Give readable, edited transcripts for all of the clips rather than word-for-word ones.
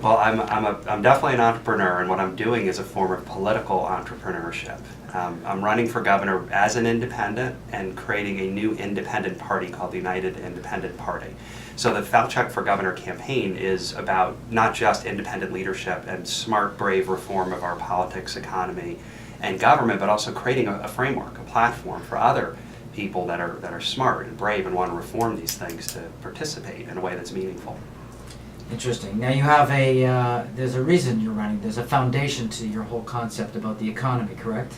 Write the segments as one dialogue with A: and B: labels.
A: Well, I'm definitely an entrepreneur, and what I'm doing is a form of political entrepreneurship. I'm running for governor as an independent and creating a new independent party called the United Independent Party. So the Falchuk for Governor campaign is about not just independent leadership and smart, brave reform of our politics, economy, and government, but also creating a framework, a platform for other people that are smart and brave and want to reform these things to participate in a way that's meaningful.
B: Interesting. Now you have there's a reason you're running. There's a foundation to your whole concept about the economy, correct?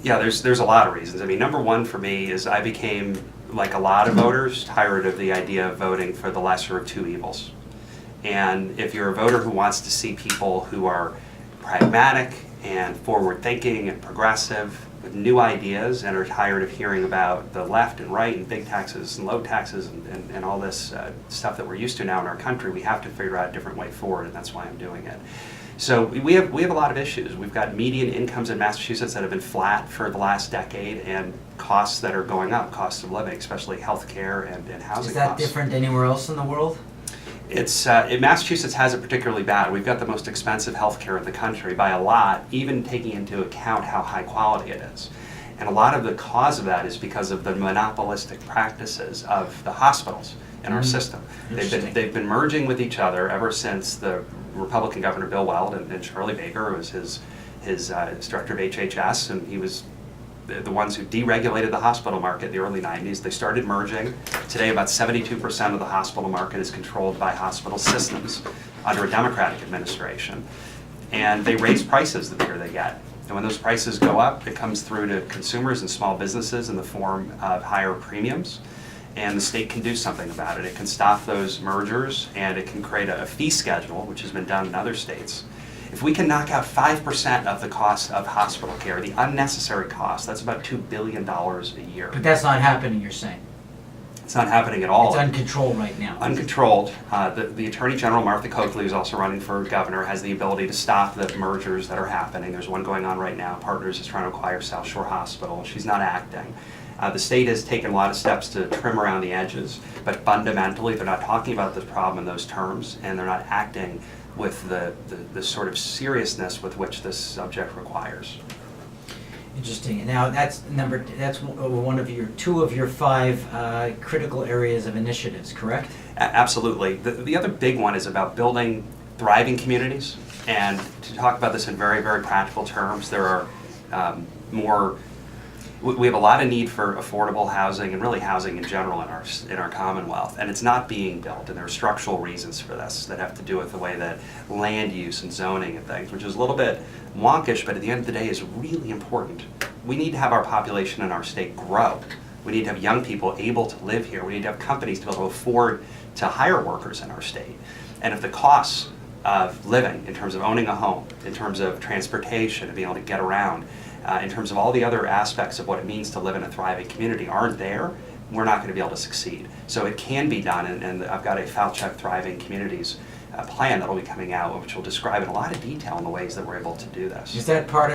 A: Yeah, there's a lot of reasons. I mean, number one for me is I became, like a lot of voters, tired of the idea of voting for the lesser of two evils. And if you're a voter who wants to see people who are pragmatic and forward-thinking and progressive with new ideas and are tired of hearing about the left and right and big taxes and low taxes and all this stuff that we're used to now in our country, we have to figure out a different way forward, and that's why I'm doing it. So we have a lot of issues. We've got median incomes in Massachusetts that have been flat for the last decade, and costs that are going up, costs of living, especially health care and housing costs.
B: Is that different anywhere else in the world?
A: Massachusetts has it particularly bad. We've got the most expensive health care in the country by a lot, even taking into account how high quality it is. And a lot of the cause of that is because of the monopolistic practices of the hospitals in our system. They've been merging with each other ever since the Republican Governor Bill Weld and Charlie Baker was his director of HHS, and he was the ones who deregulated the hospital market in the early 90s. They started merging. Today, about 72% of the hospital market is controlled by hospital systems under a Democratic administration. And they raise prices the bigger they get. And when those prices go up, it comes through to consumers and small businesses in the form of higher premiums. And the state can do something about it. It can stop those mergers, and it can create a fee schedule, which has been done in other states. If we can knock out 5% of the cost of hospital care, the unnecessary cost, that's about $2 billion a year.
B: But that's not happening, you're saying?
A: It's not happening at all.
B: It's uncontrolled right now.
A: Uncontrolled. The Attorney General, Martha Coakley, who's also running for governor, has the ability to stop the mergers that are happening. There's one going on right now. Partners is trying to acquire South Shore Hospital. She's not acting. The state has taken a lot of steps to trim around the edges, but fundamentally they're not talking about the problem in those terms, and they're not acting with the sort of seriousness with which this subject requires.
B: Interesting. Now that's one of two of your five critical areas of initiatives, correct?
A: Absolutely. The other big one is about building thriving communities. And to talk about this in very, very practical terms, there are we have a lot of need for affordable housing and really housing in general in our Commonwealth, and it's not being built, and there are structural reasons for this that have to do with the way that land use and zoning and things, which is a little bit wonkish, but at the end of the day is really important. We need to have our population in our state grow. We need to have young people able to live here. We need to have companies to be able to afford to hire workers in our state. And if the costs of living, in terms of owning a home, in terms of transportation, and being able to get around, in terms of all the other aspects of what it means to live in a thriving community aren't there, we're not going to be able to succeed. So it can be done, and I've got a Falchuk Thriving Communities plan that will be coming out, which will describe in a lot of detail in the ways that we're able to do this.
B: Is that part of